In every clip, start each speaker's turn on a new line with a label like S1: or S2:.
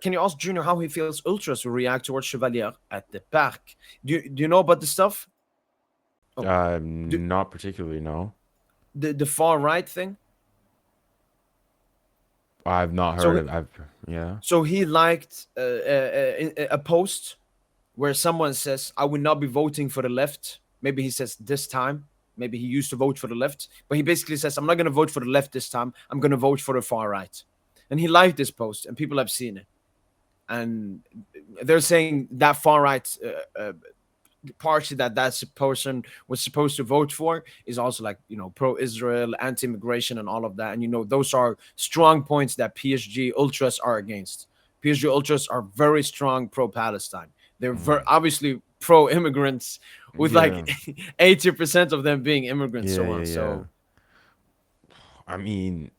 S1: can you ask Junior how he feels ultras will react towards Chevalier at the back? Do you know about the stuff?
S2: Not particularly, no.
S1: The far right thing?
S2: I've not
S1: So
S2: heard of. Yeah.
S1: so he liked a post where someone says, "I will not be voting for the left." Maybe he says this time. Maybe he used to vote for the left, but he basically says, "I'm not going to vote for the left this time. I'm going to vote for the far right." And he liked this post, and people have seen it, and they're saying that far right party that person was supposed to vote for is also like, pro-Israel, anti-immigration, and all of that. And those are strong points that PSG ultras are against. PSG ultras are very strong pro-Palestine. They're obviously pro-immigrants, with like
S2: Yeah.
S1: 80% of them being immigrants,
S2: Yeah.
S1: so on.
S2: Yeah. Yeah.
S1: So
S2: I mean,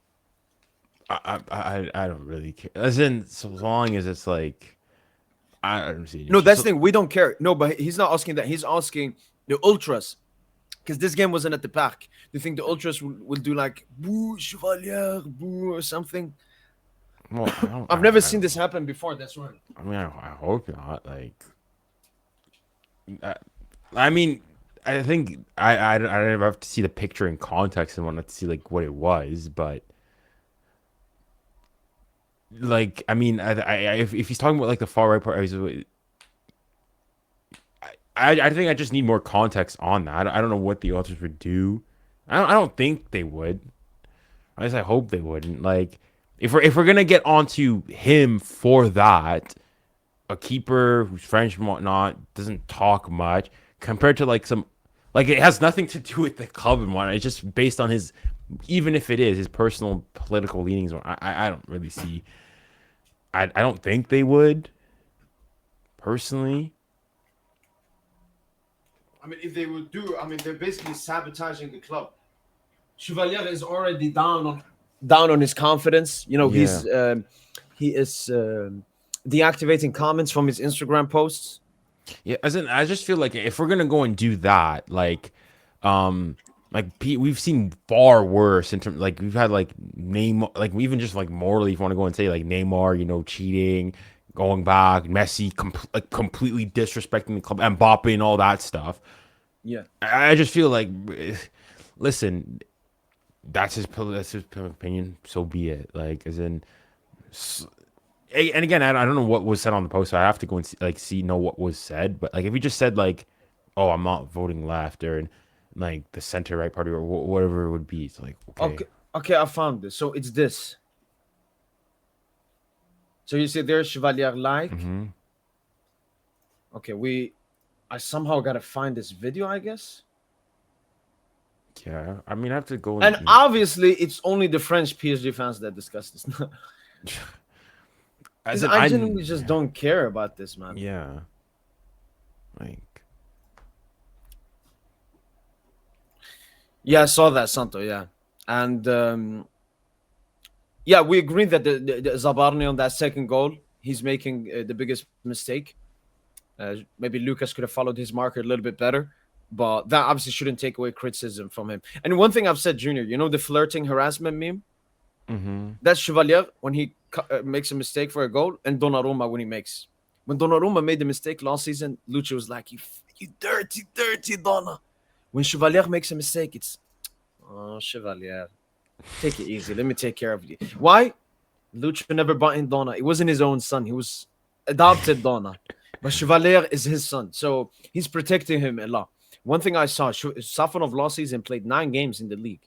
S2: I don't really care. As in, so long as it's like, I don't see an
S1: no,
S2: issue.
S1: that's
S2: So
S1: the thing. We don't care. No, but he's not asking that. He's asking the ultras, because this game wasn't at the back. Do you think the ultras will do like boo Chevalier, boo, or something?
S2: well, I don't.
S1: I've never seen this happen before. That's why.
S2: I mean, I hope not. Like, I, I mean, I think I don't have to see the picture in context and want to see like what it was, but like, I mean, if he's talking about like the far right part, I think I just need more context on that. I don't know what the authors would do. I don't think they would. I guess I hope they wouldn't. Like, if we're gonna get onto him for that, a keeper who's French and whatnot doesn't talk much compared to like some, like it has nothing to do with the club and whatnot. It's just based on his, even if it is his personal political leanings. I don't really see. I don't think they would personally.
S1: I mean, if they would do, I mean, they're basically sabotaging the club. Chevalier is already down on his confidence.
S2: Yeah.
S1: He is deactivating comments from his Instagram posts.
S2: Yeah, as in, I just feel like if we're gonna go and do that, we've seen far worse in terms, like we've had like Neymar, like even just like morally, if you want to go and say like Neymar, cheating, going back, Messi, like completely disrespecting the club, Mbappe, and all that stuff.
S1: Yeah.
S2: I just feel like, listen, that's his opinion. So be it. Like, as in, and again, I don't know what was said on the post, so I have to go and know what was said. But like, if he just said like, "Oh, I'm not voting left," or like the center right party or whatever it would be, it's like, okay.
S1: Okay, I found this. So it's this. So you see there's Chevalier like.
S2: Mm-hmm.
S1: Okay, I somehow gotta find this video, I guess.
S2: Yeah, I mean, I have to go
S1: and obviously it's only the French PSG fans that discuss this. I genuinely just don't care about this, man.
S2: Yeah. Like.
S1: Yeah, I saw that, Santo. Yeah, and yeah, we agreed that the Zabarni on that second goal, he's making the biggest mistake. Maybe Lucas could have followed his marker a little bit better, but that obviously shouldn't take away criticism from him. And one thing I've said, Junior, the flirting harassment meme?
S2: Mm-hmm.
S1: That's Chevalier when he makes a mistake for a goal, and Donnarumma when Donnarumma made the mistake last season, Lucho was like, you dirty Donna. When Chevalier makes a mistake, it's, oh, Chevalier, take it easy. Let me take care of you. Why? Lucho never bought in Donna. It wasn't his own son. He was adopted Donna. But Chevalier is his son. So he's protecting him a lot. One thing I saw, Safonov last season played 9 games in the league,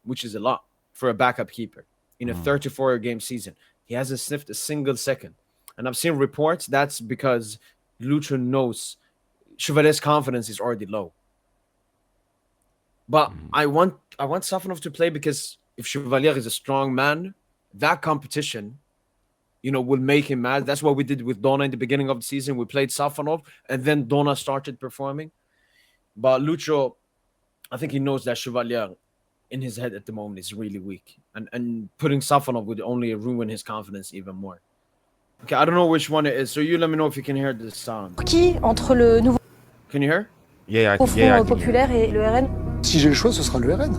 S1: which is a lot for a backup keeper in a 34-game season. He hasn't sniffed a single second. And I've seen reports that's because Lucho knows Chevalier's confidence is already low. But I want Safonov to play because if Chevalier is a strong man, that competition, will make him mad. That's what we did with Donna in the beginning of the season. We played Safonov, and then Donna started performing. But Lucho, I think he knows that Chevalier in his head at the moment is really weak. And putting Safonov would only ruin his confidence even more. Okay, I don't know which one it is. So you let me know if you can hear this sound.
S3: Qui entre le nouveau
S1: Can you hear?
S3: Front populaire et le RN?
S4: Si j'ai le choix, ce sera le RN.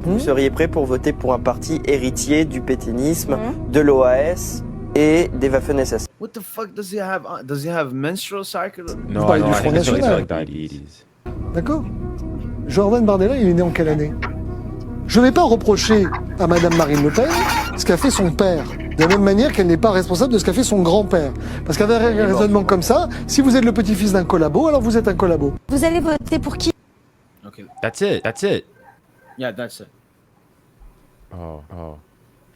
S5: Vous seriez prêt pour voter pour un parti héritier du pétainisme, de l'OAS, et des Waffen-SS.
S1: What the fuck does he have? Does he have menstrual cycle?
S2: No,
S4: parlez du
S2: I
S4: Front
S2: think it's
S4: National.
S2: like diabetes.
S4: D'accord? Jordan Bardella, il est né en quelle année? Je ne vais pas reprocher à Madame Marine Le Pen ce qu'a fait son père, de la même manière qu'elle n'est pas responsable de ce qu'a fait son grand-père. Parce qu'avec un raisonnement comme ça, si vous êtes le petit-fils d'un collabo, alors vous êtes un collabo.
S3: Vous allez voter pour qui?
S1: Okay.
S2: That's it. That's it.
S1: Yeah, that's it.
S2: Oh.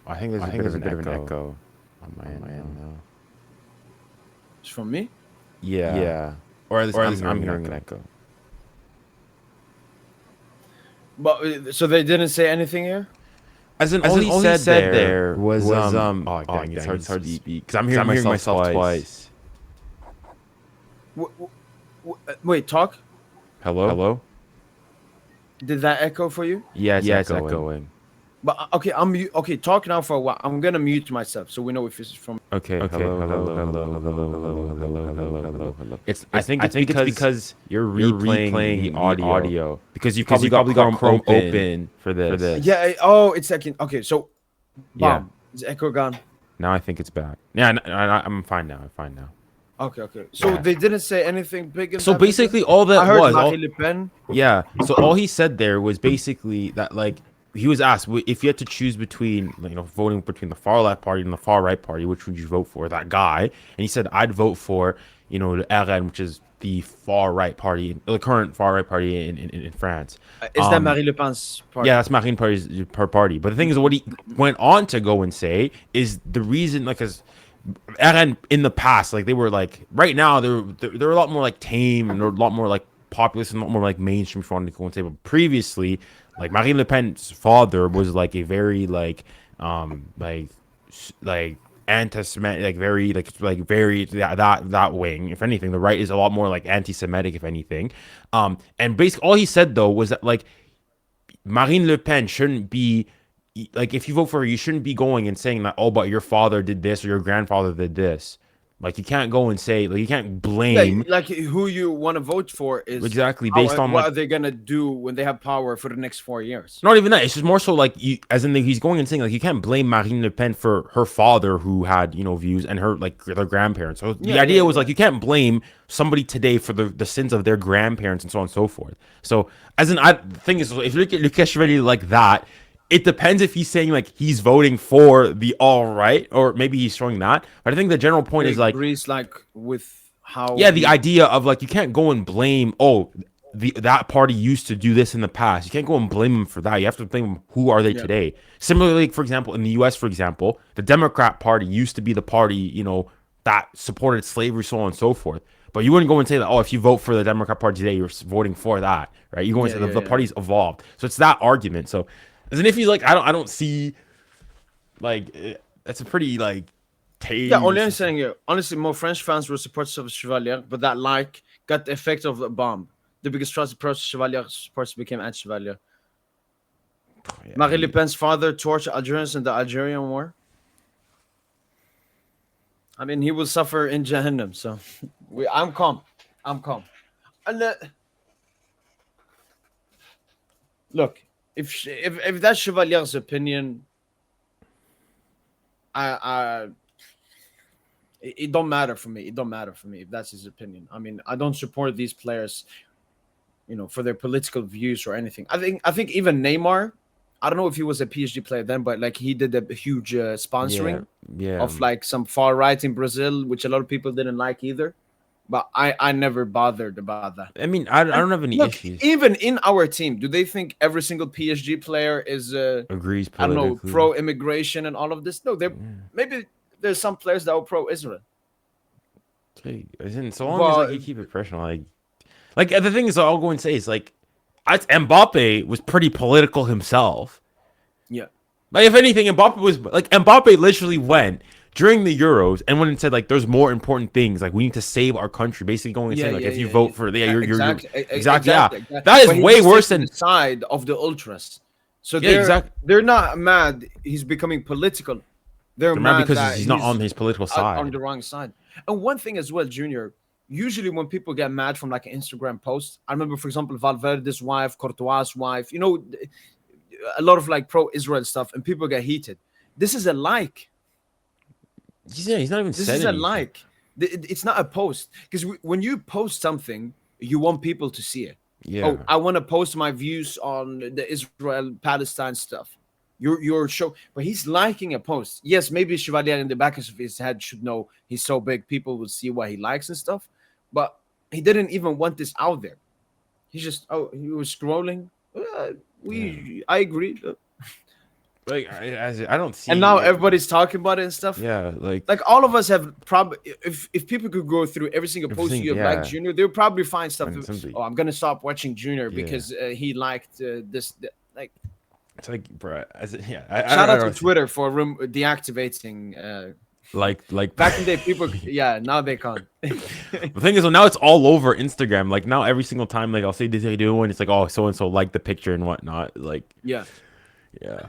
S2: I think there's a bit of an echo on my end now.
S1: It's from me.
S2: Yeah. Or at least I'm hearing an echo.
S1: But so they didn't say anything here.
S2: As in, all he said there was oh, dang, it's hard to speak because I'm hearing myself twice.
S1: Wait, talk.
S2: Hello.
S1: Did that echo for you?
S2: Yeah, it's echoing.
S1: But okay, okay. Talk now for a while. I'm gonna mute myself so we know if this is from.
S2: Okay. Hello. I think it's because you're replaying the audio because you probably got Chrome open for this.
S1: Yeah. Oh, it's second. Okay, so.
S2: Yeah.
S1: Is echo gone?
S2: Now I think it's back. Yeah, I'm fine now.
S1: Okay. So
S2: Yeah.
S1: they didn't say anything big. In
S2: So
S1: that
S2: basically,
S1: video?
S2: all that
S1: I heard
S2: was
S1: Marine Le Pen.
S2: Yeah. So all he said there was basically that, like, he was asked if you had to choose between, voting between the far left party and the far right party, which would you vote for? That guy, and he said, I'd vote for, the RN, which is the far right party, the current far right party in France.
S1: Is that Marine Le Pen's party?
S2: Yeah, that's Marine Party's party. But the thing is, what he went on to go and say is the reason, like, because RN in the past, like, they were like, right now they're a lot more like tame and they're a lot more like populist and a lot more like mainstream, if you want to go and say. But previously, like, Marine Le Pen's father was like a very like anti-Semitic, like very very that wing. If anything, the right is a lot more like anti-Semitic, if anything. And basically all he said though was that, like, Marine Le Pen shouldn't be, like, if you vote for her, you shouldn't be going and saying that, oh, but your father did this or your grandfather did this. Like, you can't go and say, like, you can't blame.
S1: Like who you want to vote for is
S2: exactly based on
S1: what
S2: like,
S1: are they gonna do when they have power for the next 4 years?
S2: not even that. It's just more so like, as in he's going and saying, like, you can't blame Marine Le Pen for her father who had views and her, like, their grandparents. So the idea was like, you can't blame somebody today for the sins of their grandparents and so on and so forth. So as in, the thing is, if you look at Chevalier like that, it depends if he's saying, like, he's voting for the all right, or maybe he's showing that. But I think the general point is, like,
S1: agrees, like, with how.
S2: Yeah, the idea of, like, you can't go and blame, that party used to do this in the past. You can't go and blame them for that. You have to blame them, who are they today? Similarly, for example, in the U.S., for example, the Democrat Party used to be the party, that supported slavery, so on and so forth. But you wouldn't go and say that, if you vote for the Democrat Party today, you're voting for that, right? You go and say the party's evolved. So it's that argument. So, as in, if you, like, I don't see, like, that's a pretty, like, tame.
S1: Yeah, only I'm saying here. Honestly, more French fans were supporters of Chevalier, but that got the effect of the bomb. The biggest trust approach Chevalier supporters became anti-Chevalier. Marine Le Pen's father tortured Algerians in the Algerian War. I mean, he will suffer in Jahannam. So, I'm calm. And look. If that's Chevalier's opinion, it don't matter for me. It don't matter for me if that's his opinion. I mean, I don't support these players, for their political views or anything. I think even Neymar, I don't know if he was a PSG player then, but, like, he did a huge sponsoring of, like, some far right in Brazil, which a lot of people didn't like either. But I never bothered about that.
S2: I mean, I don't have any issues.
S1: Even in our team, do they think every single PSG player is
S2: agrees politically?
S1: I don't know, pro-immigration and all of this? No, maybe there's some players that are pro-Israel.
S2: Okay, so long as, like, you keep it personal, like the thing is, I'll go and say is, like, Mbappe was pretty political himself.
S1: Yeah.
S2: Like, if anything, Mbappe literally went during the Euros and went and said, like, there's more important things, like, we need to save our country, basically going and saying, like, if you vote for you're exactly. That is way worse than
S1: the side of the ultras. So they're not mad he's becoming political. They're mad
S2: because he's not on his political side,
S1: on the wrong side. And one thing as well, Junior, usually when people get mad from, like, an Instagram post, I remember, for example, Valverde's wife, Courtois' wife, a lot of, like, pro-Israel stuff, and people get heated. This is a like.
S2: He's not even
S1: This
S2: said
S1: is a
S2: anything.
S1: like. It's not a post. Because when you post something, you want people to see it.
S2: Yeah.
S1: Oh, I want to post my views on the Israel Palestine stuff. Your show, but he's liking a post. Yes, maybe Chevalier in the back of his head should know he's so big, people will see what he likes and stuff. But he didn't even want this out there. He just he was scrolling. I agree.
S2: Like I don't see.
S1: And now everybody's talking about it and stuff.
S2: Yeah,
S1: Like all of us have probably, if people could go through every single post
S2: Everything,
S1: you have
S2: yeah.
S1: liked Junior, they'll probably find stuff.
S2: Find something.
S1: Oh, I'm gonna stop watching Junior
S2: Yeah.
S1: because he liked this. Like,
S2: it's like, bro.
S1: shout
S2: I
S1: out
S2: don't
S1: to
S2: know.
S1: Twitter for deactivating.
S2: Like
S1: Back in the day, people, yeah, now they can't.
S2: the thing is, well, now it's all over Instagram. Like now, every single time, like I'll say this I do, and it's like, oh, so and so liked the picture and whatnot. Like,
S1: Yeah.
S2: yeah.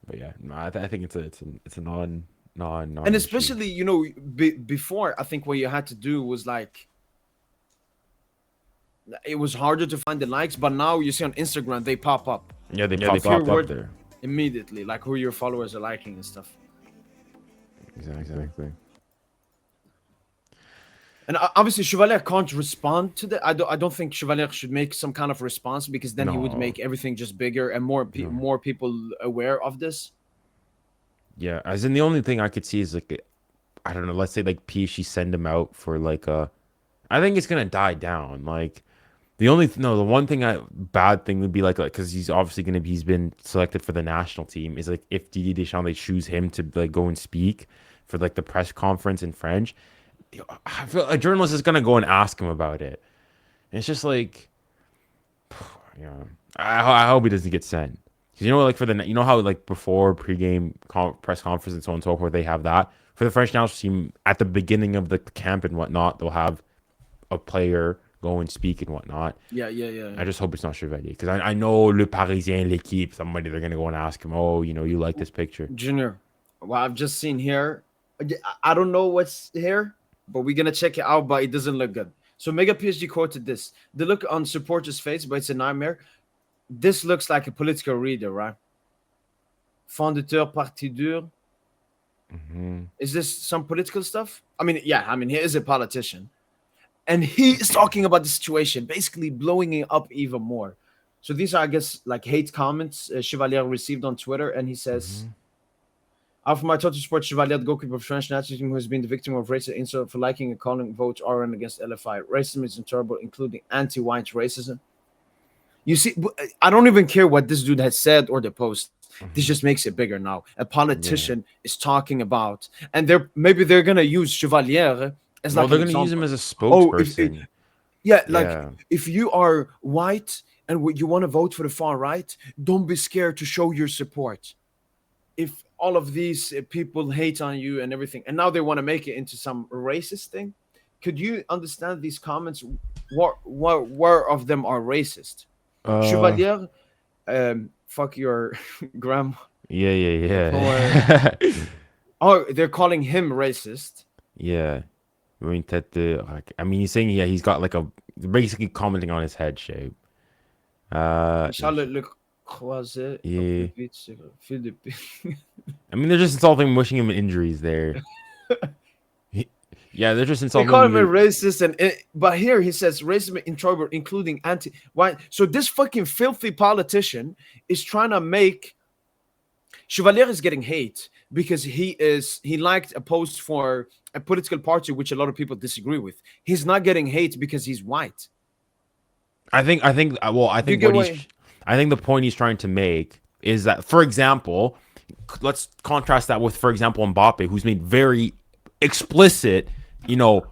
S2: But yeah, no, I think it's a non.
S1: And especially, before, I think what you had to do was like, it was harder to find the likes, but now you see on Instagram they pop up
S2: Yeah, they
S1: if
S2: pop
S1: you're
S2: up there.
S1: immediately, like who your followers are liking and stuff.
S2: Exactly.
S1: And obviously, Chevalier can't respond to that. I don't think Chevalier should make some kind of response, because then he would
S2: No.
S1: make everything just bigger and more people aware of this.
S2: Yeah, as in the only thing I could see is like, I don't know. Let's say like PSG send him out for like a. I think it's gonna die down. Like the one thing bad thing would be like because he's obviously he's been selected for the national team, is like if Didier Deschamps, they choose him to like go and speak for like the press conference in French. I feel a journalist is gonna go and ask him about it. And it's just like, I hope he doesn't get sent. Because like for how like before pregame press conference and so on and so forth, they have that for the French national team at the beginning of the camp and whatnot. They'll have a player go and speak and whatnot.
S1: Yeah.
S2: I just hope it's not Chevalier, because I know Le Parisien, L'Equipe, somebody, they're gonna go and ask him, oh, you like this picture.
S1: Junior, well, I've just seen here. I don't know what's here, but we're gonna check it out. But it doesn't look good. So Mega PSG quoted this: "The look on supporters' face, but it's a nightmare. This looks like a political reader, right? Fondateur parti dur. Is this some political stuff? I mean, yeah. I mean, he is a politician, and he is talking about the situation, basically blowing it up even more. So these are, I guess, like hate comments Chevalier received on Twitter, and he says." After my total sport, Chevalier, the goalkeeper of French national team, who has been the victim of racist insult for liking and calling votes RN against LFI. Racism is intolerable, including anti-white racism. You see, I don't even care what this dude has said or the post. This just makes it bigger now. A politician is talking about, and maybe they're gonna use Chevalier as like.
S2: They're gonna use him as a spokesperson.
S1: If you are white and you want to vote for the far right, don't be scared to show your support. If all of these people hate on you and everything, and now they want to make it into some racist thing, could you understand these comments? What of them are racist? Chevalier, fuck your grandma.
S2: Yeah.
S1: Oh, they're calling him racist.
S2: Yeah. I mean, he's saying, he's got like basically commenting on his head shape.
S1: Croisé.
S2: Yeah. I mean, they're just insulting, wishing him injuries there. Yeah, they're just
S1: They
S2: insulting.
S1: call him a racist, but here he says racism in trouble, including anti-white. So this fucking filthy politician is trying to make Chevalier is getting hate because he liked a post for a political party which a lot of people disagree with. He's not getting hate because he's white.
S2: I think the point he's trying to make is that, for example, let's contrast that with, for example, Mbappe, who's made very explicit,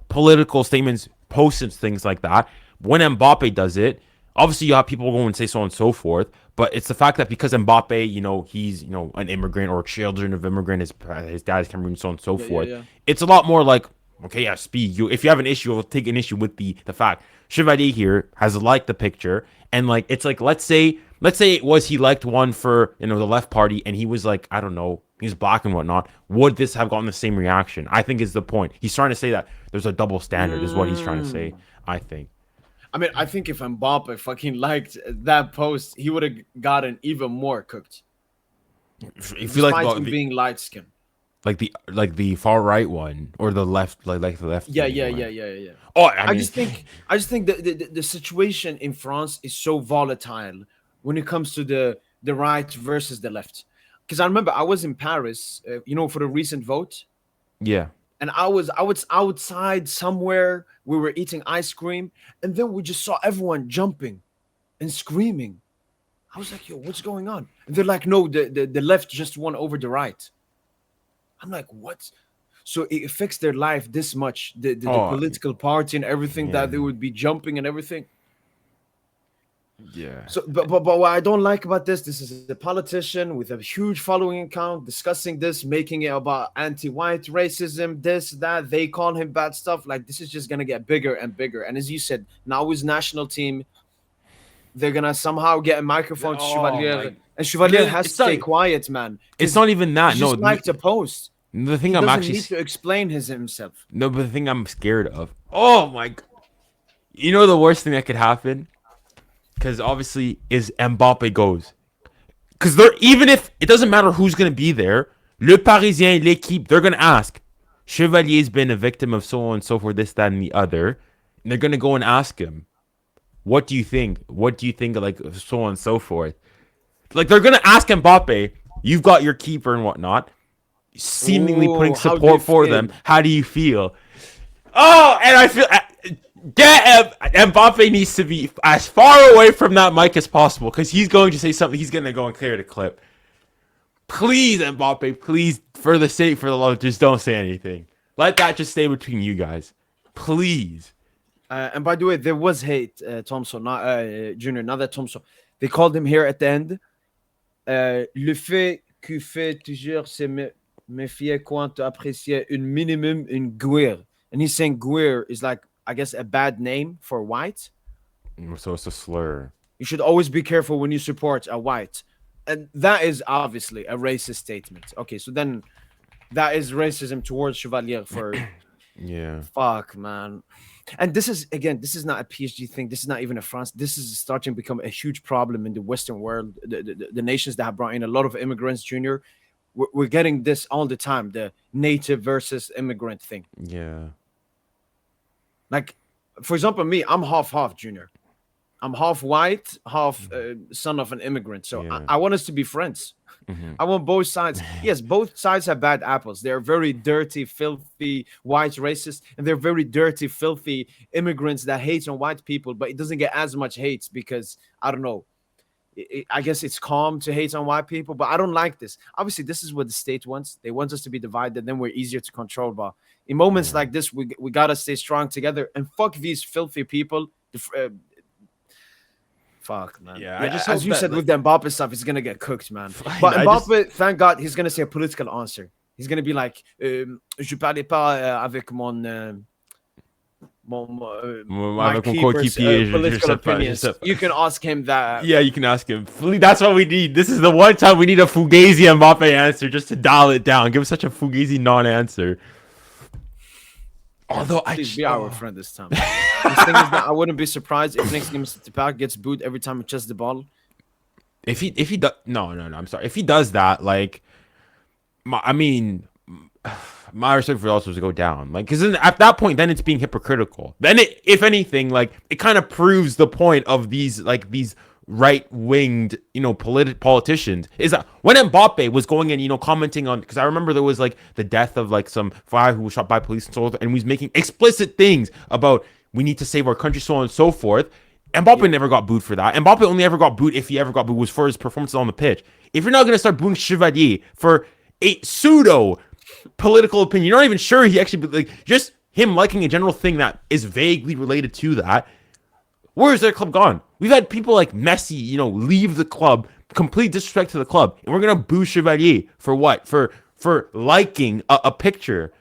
S2: political statements, posts and things like that. When Mbappe does it, obviously you have people go and say so on and so forth, but it's the fact that because Mbappe, he's, an immigrant or children of immigrant, his dad is Cameroon, so on and so forth. Yeah. It's a lot more like, okay, yeah, speak. If you have an issue, I'll take an issue with the fact. Chevalier here has liked the picture, and like it's like let's say it was he liked one for the left party, and he was like, I don't know, he's black and whatnot. Would this have gotten the same reaction? I think is the point. He's trying to say that there's a double standard, is what he's trying to say. I think.
S1: I mean, I think if Mbappe fucking liked that post, he would have gotten even more cooked.
S2: If you like
S1: being light skinned.
S2: like the far right one or the left, like the left
S1: Yeah,
S2: wing
S1: yeah,
S2: one.
S1: yeah, yeah, yeah.
S2: Oh, I mean,
S1: I just think the situation in France is so volatile when it comes to the right versus the left. Because I remember I was in Paris, for the recent vote,
S2: yeah.
S1: and I was outside somewhere. We were eating ice cream, and then we just saw everyone jumping and screaming. I was like, "Yo, what's going on?" And they're like, "No, the left just won over the right." I'm like, "What?" So it affects their life this much, the
S2: Oh,
S1: political party and everything,
S2: yeah,
S1: that they would be jumping and everything.
S2: yeah.
S1: So, but what I don't like about this is a politician with a huge following account discussing this, making it about anti-white racism, this, that. They call him bad stuff. Like, this is just gonna get bigger and bigger. And as you said, now his national team, they're gonna somehow get a microphone to
S2: Oh
S1: Chevalier,
S2: my,
S1: and Chevalier has to
S2: it's not.
S1: stay quiet, man,
S2: It's
S1: because
S2: not even
S1: he's
S2: that. No,
S1: just like to post.
S2: the
S1: He
S2: thing I'm
S1: doesn't
S2: actually
S1: need to explain himself.
S2: no, but the thing I'm scared of. Oh my, you know the worst thing that could happen, because obviously is Mbappe goes. Because they're, even if it doesn't matter who's gonna be there, Le Parisien, l'équipe, they're gonna ask, Chevalier's been a victim of so on and so forth, this, that, and the other, and they're gonna go and ask him, what do you think? What do you think of, like, so on and so forth? Like, they're gonna ask Mbappe, you've got your keeper and whatnot, seemingly putting
S1: Oh, how do you
S2: support for them.
S1: feel?
S2: How do you feel? Oh, and I feel Mbappe needs to be as far away from that mic as possible, because he's going to say something. He's going to go and clear the clip. Please, Mbappe, please, for the love, just don't say anything. Let that just stay between you guys, please.
S1: And by the way, there was hate, Thompson, not Junior, not that Thompson. They called him here at the end. Le fait que fait toujours se méfier quand apprécier un minimum une guerre. And he's saying guerre is like, I guess, a bad name for white.
S2: So it's a slur.
S1: You should always be careful when you support a white. And that is obviously a racist statement. Okay, so then that is racism towards Chevalier for
S2: Yeah.
S1: fuck, man. And this is, again, this is not a PSG thing. This is not even a France. This is starting to become a huge problem in the Western world. The nations that have brought in a lot of immigrants, Junior. We're getting this all the time. The native versus immigrant thing.
S2: Yeah.
S1: Like, for example, me, I'm half, Junior. I'm half white, half son of an immigrant. So
S2: Yeah.
S1: I want us to be friends.
S2: Mm-hmm.
S1: I want both sides. Yes, both sides have bad apples. They're very dirty, filthy, white racists, and they're very dirty, filthy immigrants that hate on white people, but it doesn't get as much hate because, I don't know, I guess it's calm to hate on white people, but I don't like this. Obviously, this is what the state wants. They want us to be divided, then we're easier to control. But in moments like this, we got to stay strong together and fuck these filthy people. Fuck, man.
S2: Yeah, I just
S1: as
S2: hope
S1: you
S2: that,
S1: said,
S2: like-
S1: with the Mbappe stuff, it's gonna get cooked, man. But
S2: I
S1: Mbappe, thank God, he's gonna say a political answer. He's gonna be like, "Je parlais pas avec mon my
S2: Avec mon
S1: keeper's
S2: coéquipier, je
S1: political
S2: sais pas, je
S1: opinions."
S2: sais pas.
S1: You can ask him that.
S2: Yeah, you can ask him. That's what we need. This is the one time we need a Fugazi Mbappe answer just to dial it down. Give us such a Fugazi non-answer. Although
S1: Please be our friend this time. The thing is that I wouldn't be surprised if next game City Park gets booed every time he touches the ball.
S2: if he does no, I'm sorry. If he does that, like, I mean, my respect for the Ultras to go down. Like, because at that point, then it's being hypocritical. Then, if anything, like, it kind of proves the point of these right-winged, politicians, is that when Mbappe was going in, commenting on, because I remember there was like the death of like some guy who was shot by police and so forth, and he was making explicit things about we need to save our country, so on and so forth. Mbappe never got booed for that. Mbappe only ever got booed, if he ever got booed, was for his performances on the pitch. If you're not going to start booing Chevalier for a pseudo political opinion, you're not even sure he actually, like, just him liking a general thing that is vaguely related to that, where is their club gone? We've had people like Messi, leave the club, complete disrespect to the club, and we're gonna boo Chevalier for what? For liking a picture.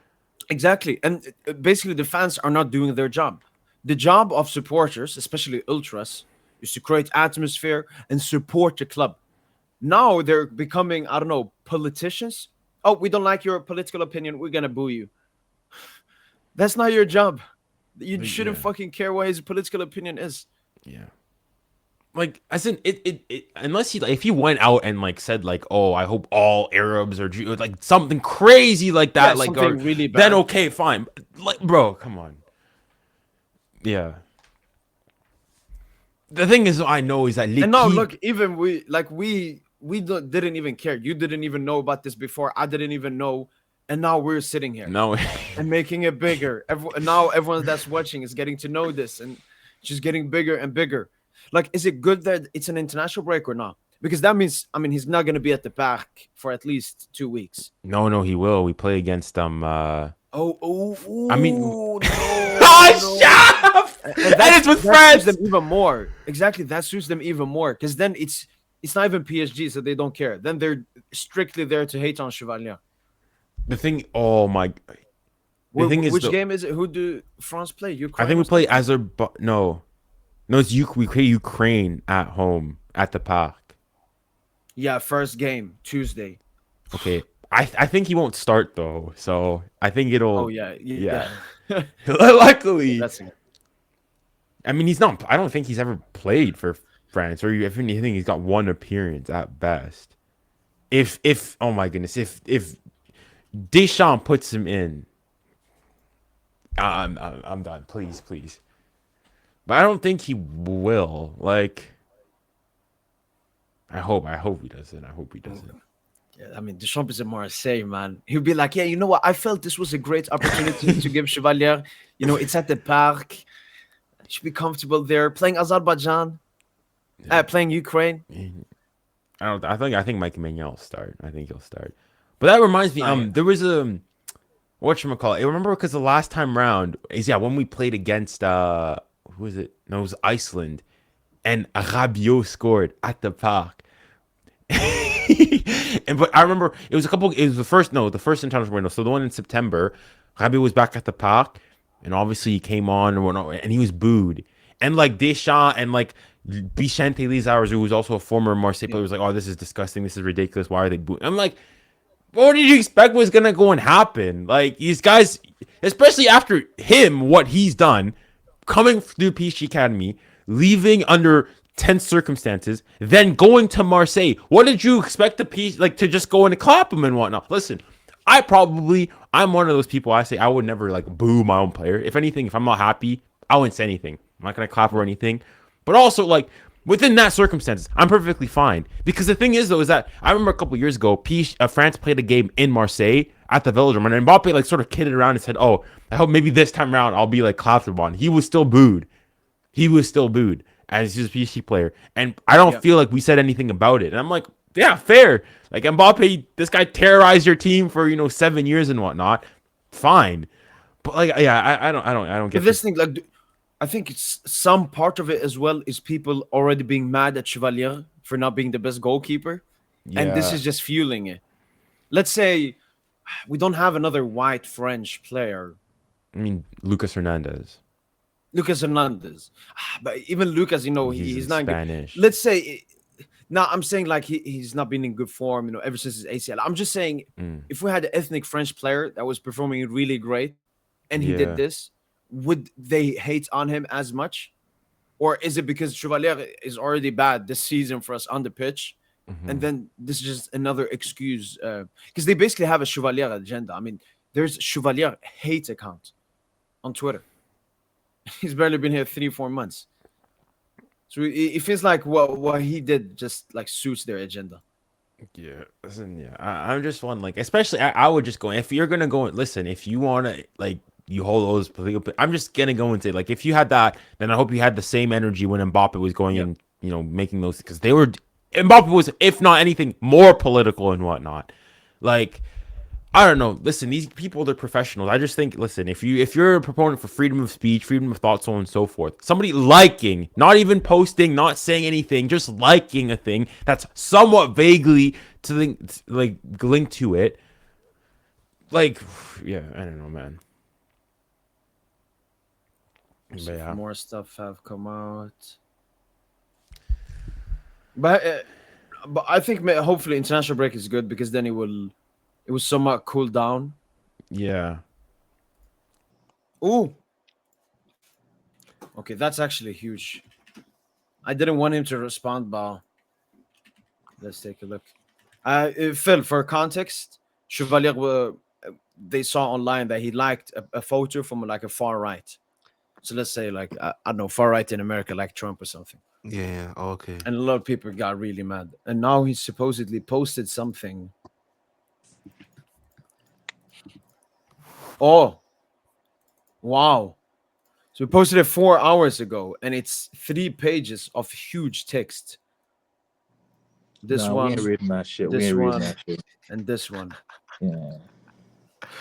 S1: Exactly. And basically, the fans are not doing their job. The job of supporters, especially ultras, is to create atmosphere and support the club. Now they're becoming, I don't know, politicians. Oh, we don't like your political opinion. We're gonna boo you. That's not your job. You shouldn't fucking care what his political opinion is.
S2: Yeah. like as in it unless he like if he went out and like said like, oh, I hope all Arabs are Jew, like something crazy like
S1: Yeah,
S2: that, like, or
S1: something really
S2: then
S1: bad.
S2: okay, fine. Like, bro, come on. Yeah. The thing is, I know is that
S1: And now
S2: l'équipe.
S1: look, even didn't even care. You didn't even know about this before. I didn't even know, and now we're sitting here
S2: No,
S1: and making it bigger. Now everyone that's watching is getting to know this, and just getting bigger and bigger. Like, is it good that it's an international break or not? Because that means, I mean, he's not going to be at the back for at least 2 weeks.
S2: no, he will. We play against I mean,
S1: Oh no,
S2: oh,
S1: no.
S2: shut
S1: And
S2: and it's with
S1: that suits them
S2: France.
S1: even more. Exactly, that suits them even more because then it's not even PSG, so they don't care. Then they're strictly there to hate on Chevalier.
S2: The thing, oh my, the thing is
S1: Which
S2: though,
S1: game is it? Who do France play?
S2: I
S1: Ukraine
S2: think
S1: or
S2: we play
S1: something?
S2: Azerbaijan. No, it's we play Ukraine at home at the park.
S1: Yeah, first game Tuesday.
S2: Okay, I think he won't start though, so I think
S1: Oh
S2: it'll,
S1: yeah,
S2: yeah.
S1: yeah.
S2: Luckily,
S1: That's it.
S2: I mean, he's not. I don't think he's ever played for France, or if anything, he's got one appearance at best. If oh my goodness, if Deschamps puts him in, I'm done. Please, please. But I don't think he will. Like, I hope he doesn't. I hope he doesn't.
S1: Yeah, I mean, Deschamps is in Marseille, man. He'll be like, yeah, you know what? I felt this was a great opportunity to give Chevalier. You know, it's at the park. Should be comfortable there. Playing Azerbaijan,
S2: Yeah.
S1: playing Ukraine.
S2: I don't. I think Mike Maignan will start. I think he'll start. But that reminds me.
S1: Ah, yeah.
S2: There was a whatchamacallit. I remember because the last time round is when we played against who was it? No, it was Iceland, and Rabiot scored at the park. And but I remember it was a couple. It was the first international window. So the one in September, Rabiot was back at the park, and obviously he came on and whatnot, and he was booed. And like Deschamps and like Vicente Lizarz, who was also a former Marseille player,
S1: Yeah.
S2: was like, "Oh, this is disgusting. This is ridiculous. Why are they booing?" I'm like, what did you expect was gonna go and happen? Like these guys, especially after him, what he's done, coming through PSG Academy, leaving under tense circumstances, then going to Marseille. What did you expect the P like to just go and clap him and whatnot? Listen, I'm one of those people. I say I would never like boo my own player. If anything, if I'm not happy, I wouldn't say anything. I'm not gonna clap or anything. But also like within that circumstance, I'm perfectly fine. Because the thing is though, is that I remember a couple years ago, France played a game in Marseille at the Velodrome, and Mbappe like sort of kidded around and said, "Oh, I hope maybe this time around I'll be like clapped upon." He was still booed. He was still booed as his PC player, and I don't
S1: Yeah.
S2: feel like we said anything about it. And I'm like, yeah, fair. Like Mbappe, this guy terrorized your team for 7 years and whatnot. Fine, but like, yeah, I don't
S1: But
S2: get
S1: this
S2: this.
S1: thing, like, I think it's some part of it as well is people already being mad at Chevalier for not being the best goalkeeper, and this
S2: Yeah,
S1: is just fueling it. Let's say we don't have another white French player,
S2: I mean Lucas Hernandez.
S1: Lucas Hernandez. But even Lucas,
S2: He's
S1: he's
S2: in
S1: not good.
S2: Spanish.
S1: Let's say now I'm saying like he's not been in good form, ever since his ACL. I'm just saying
S2: Mm,
S1: if we had an ethnic French player that was performing really great and he did
S2: yeah.
S1: this, would they hate on him as much? Or is it because Chevalier is already bad this season for us on the pitch? And
S2: Hmm.
S1: then this is just another excuse because they basically have a Chevalier agenda. I mean, there's Chevalier hate account on Twitter. He's barely been here 3 4 months. So it feels like what he did just like suits their agenda.
S2: Yeah, listen, yeah. I'm just one like, especially I would just go if you're gonna go and listen. If you wanna like you hold those political, I'm just gonna go and say like if you had that, then I hope you had the same energy when Mbappe was going
S1: Yeah.
S2: and making those because they were Mbappe was if not anything more political and whatnot. Like I don't know. Listen, these people they're professionals. I just think listen, if you're a proponent for freedom of speech, freedom of thought, so on and so forth, somebody liking, not even posting, not saying anything, just liking a thing that's somewhat vaguely to like linked to it, like yeah, I don't know, man. But
S1: See if
S2: yeah,
S1: more stuff have come out. But I think hopefully international break is good because then it will somewhat cool down.
S2: yeah.
S1: Ooh, okay, that's actually huge. I didn't want him to respond, but let's take a look. Phil, for context, Chevalier they saw online that he liked a photo from like a far right. So let's say like I don't know, far right in America, like Trump or something.
S5: Yeah. Okay.
S1: And a lot of people got really mad. And now he supposedly posted something. Oh, wow. So he posted it 4 hours ago, and it's 3 pages of huge text. This
S6: Nah, we
S1: one,
S6: ain't reading that shit. We
S1: this
S6: ain't reading
S1: one,
S6: that shit.
S1: and this one.
S6: Yeah.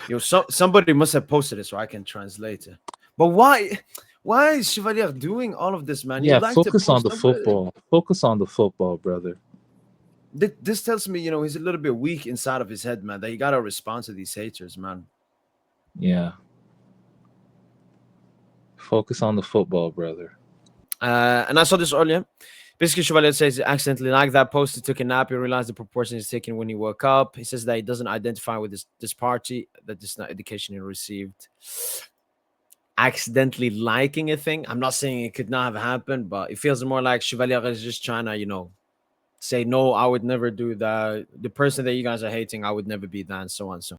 S1: Yo, somebody must have posted it so I can translate it. But why? Why is Chevalier doing all of this, man?
S6: Yeah,
S1: You'd like to
S6: focus on
S1: post
S6: the
S1: up-
S6: football. Focus on the football, brother.
S1: This tells me, he's a little bit weak inside of his head, man. That he gotta respond to these haters, man.
S6: Yeah. Focus on the football, brother.
S1: And I saw this earlier. Basically, Chevalier says he accidentally liked that post. He took a nap. He realized the proportion is taken when he woke up. He says that he doesn't identify with this party, that this is not education he received. Accidentally liking a thing. I'm not saying it could not have happened, but it feels more like Chevalier is just trying to, say, no, I would never do that. The person that you guys are hating, I would never be that, and so on. So